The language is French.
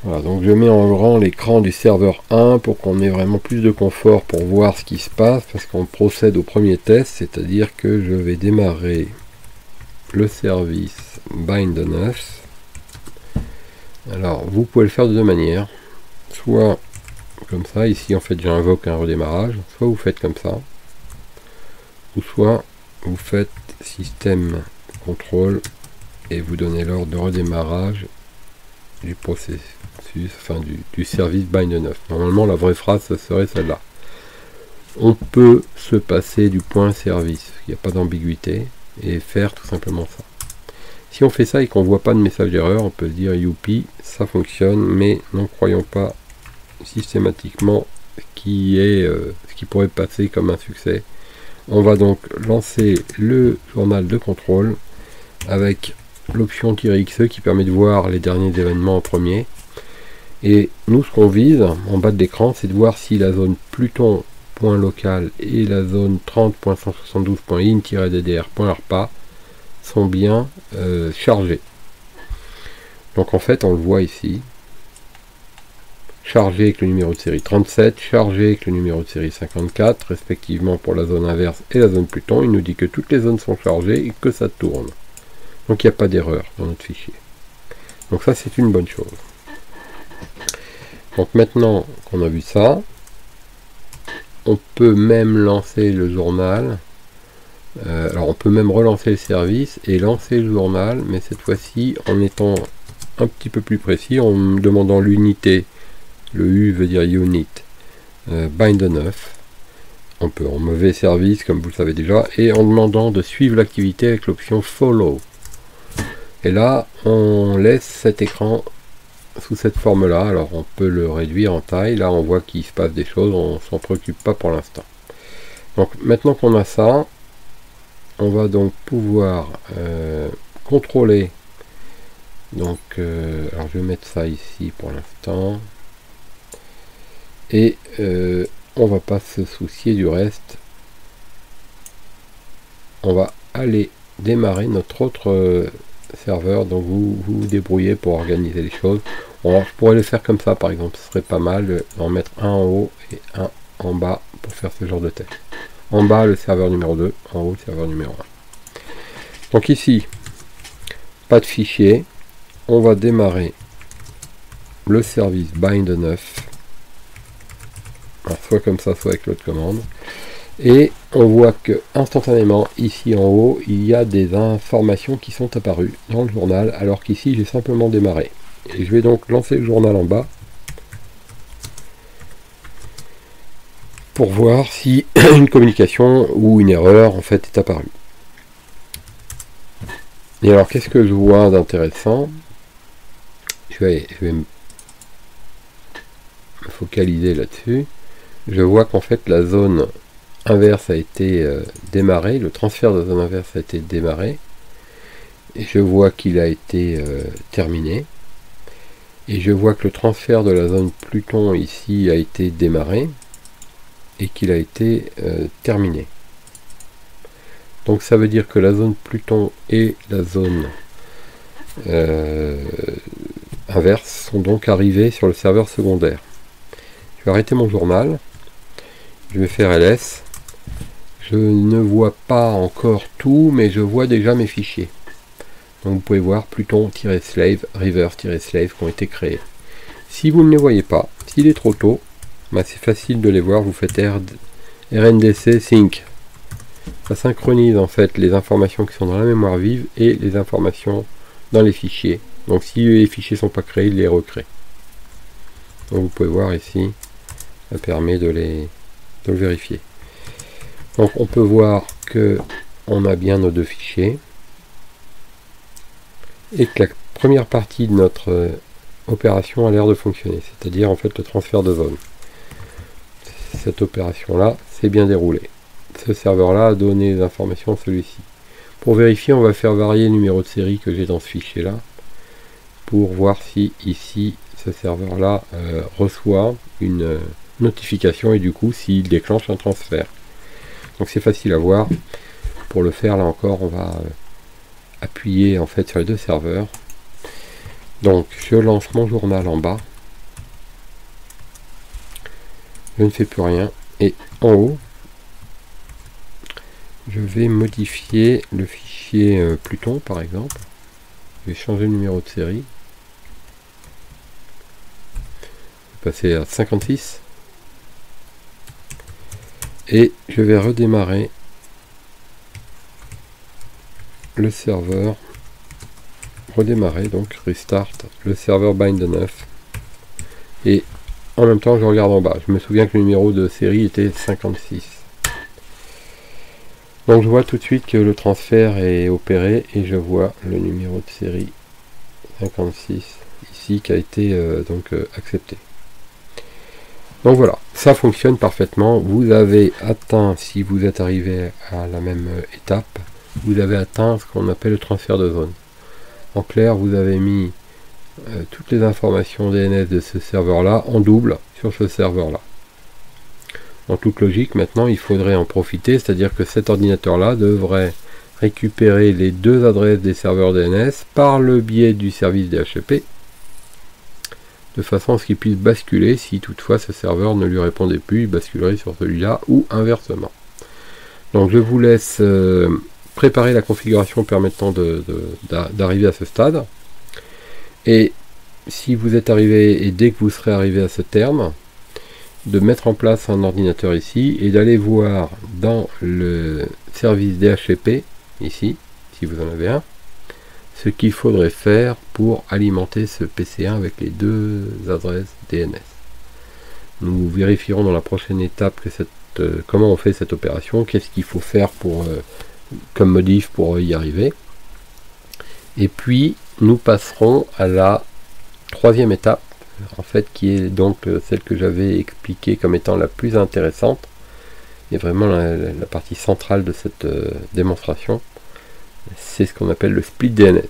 Voilà, donc je mets en grand l'écran du serveur 1 pour qu'on ait vraiment plus de confort pour voir ce qui se passe, parce qu'on procède au premier test, c'est-à-dire que je vais démarrer le service bind9. Alors vous pouvez le faire de deux manières, soit comme ça, ici en fait j'invoque un redémarrage, soit vous faites comme ça, ou soit vous faites système contrôle et vous donnez l'ordre de redémarrage du processus, enfin du service bind9. Normalement la vraie phrase ça serait celle-là. On peut se passer du point service, il n'y a pas d'ambiguïté, et faire tout simplement ça. Si on fait ça et qu'on ne voit pas de message d'erreur, on peut se dire youpi, ça fonctionne, mais n'en croyons pas systématiquement ce qui pourrait passer comme un succès. On va donc lancer le journal de contrôle avec l'option "-xe qui permet de voir les derniers événements en premier. Et nous, ce qu'on vise en bas de l'écran, c'est de voir si la zone Pluton .local et la zone 30.172.in-ddr.arpa sont bien chargées. Donc en fait, on le voit ici. Chargé avec le numéro de série 37, chargé avec le numéro de série 54, respectivement pour la zone inverse et la zone Pluton. Il nous dit que toutes les zones sont chargées et que ça tourne. Donc il n'y a pas d'erreur dans notre fichier. Donc ça, c'est une bonne chose. Donc maintenant qu'on a vu ça, on peut même lancer le journal. Alors on peut même relancer le service et lancer le journal, mais cette fois-ci en étant un petit peu plus précis, en demandant l'unité. Le U veut dire unit bind9. On peut en mauvais service, comme vous le savez déjà, et en demandant de suivre l'activité avec l'option follow. Et là, on laisse cet écran sous cette forme-là. Alors, on peut le réduire en taille. Là, on voit qu'il se passe des choses. On s'en préoccupe pas pour l'instant. Donc, maintenant qu'on a ça, on va donc pouvoir contrôler. Donc, alors je vais mettre ça ici pour l'instant. Et on va pas se soucier du reste. On va aller démarrer notre autre serveur. Donc vous vous débrouillez pour organiser les choses. Alors, je pourrais le faire comme ça par exemple, ce serait pas mal d'en mettre un en haut et un en bas pour faire ce genre de test. En bas le serveur numéro 2, en haut le serveur numéro 1. Donc ici, pas de fichier. On va démarrer le service bind9. Soit comme ça, soit avec l'autre commande. Et on voit que instantanément, ici en haut, il y a des informations qui sont apparues dans le journal, alors qu'ici j'ai simplement démarré. Et je vais donc lancer le journal en bas pour voir si une communication ou une erreur en fait est apparue. Et alors qu'est-ce que je vois d'intéressant? Je vais me focaliser là-dessus. Je vois qu'en fait la zone inverse a été démarrée, le transfert de zone inverse a été démarré, et je vois qu'il a été terminé, et je vois que le transfert de la zone Pluton ici a été démarré, et qu'il a été terminé. Donc ça veut dire que la zone Pluton et la zone inverse sont donc arrivées sur le serveur secondaire. Je vais arrêter mon journal. Je vais faire ls. Je ne vois pas encore tout, mais je vois déjà mes fichiers. Donc vous pouvez voir Pluton-slave, river-slave qui ont été créés. Si vous ne les voyez pas, s'il est trop tôt, bah c'est facile de les voir. Vous faites rndc sync. Ça synchronise en fait les informations qui sont dans la mémoire vive et les informations dans les fichiers. Donc si les fichiers ne sont pas créés, il les recrée. Donc vous pouvez voir ici, ça permet de le vérifier. Donc on peut voir que on a bien nos deux fichiers et que la première partie de notre opération a l'air de fonctionner, c'est-à-dire en fait le transfert de zone. Cette opération là s'est bien déroulée. Ce serveur là a donné les informations à celui-ci. Pour vérifier, on va faire varier le numéro de série que j'ai dans ce fichier là pour voir si ici ce serveur là reçoit une notification et du coup s'il déclenche un transfert. Donc c'est facile à voir. Pour le faire, là encore, on va appuyer en fait sur les deux serveurs Donc je lance mon journal en bas, je ne fais plus rien, et en haut je vais modifier le fichier Pluton par exemple. Je vais changer le numéro de série, passer à 56, et je vais redémarrer le serveur, donc restart le serveur bind 9, et en même temps je regarde en bas. Je me souviens que le numéro de série était 56. Donc je vois tout de suite que le transfert est opéré et je vois le numéro de série 56 ici qui a été accepté. Donc voilà, ça fonctionne parfaitement. Vous avez atteint, si vous êtes arrivé à la même étape, vous avez atteint ce qu'on appelle le transfert de zone. En clair, vous avez mis toutes les informations DNS de ce serveur là en double sur ce serveur là. En toute logique, maintenant il faudrait en profiter, c'est-à-dire que cet ordinateur là devrait récupérer les deux adresses des serveurs DNS par le biais du service DHCP, de façon à ce qu'il puisse basculer. Si toutefois ce serveur ne lui répondait plus, il basculerait sur celui-là ou inversement. Donc je vous laisse préparer la configuration permettant d'arriver à ce stade. Et si vous êtes arrivé, et dès que vous serez arrivé à ce terme, de mettre en place un ordinateur ici et d'aller voir dans le service DHCP ici, si vous en avez un, ce qu'il faudrait faire pour alimenter ce PC1 avec les deux adresses DNS. Nous vérifierons dans la prochaine étape que comment on fait cette opération, qu'est-ce qu'il faut faire pour comme modif pour y arriver. Et puis nous passerons à la troisième étape, en fait, qui est donc celle que j'avais expliquée comme étant la plus intéressante et vraiment la partie centrale de cette démonstration. C'est ce qu'on appelle le split DNS.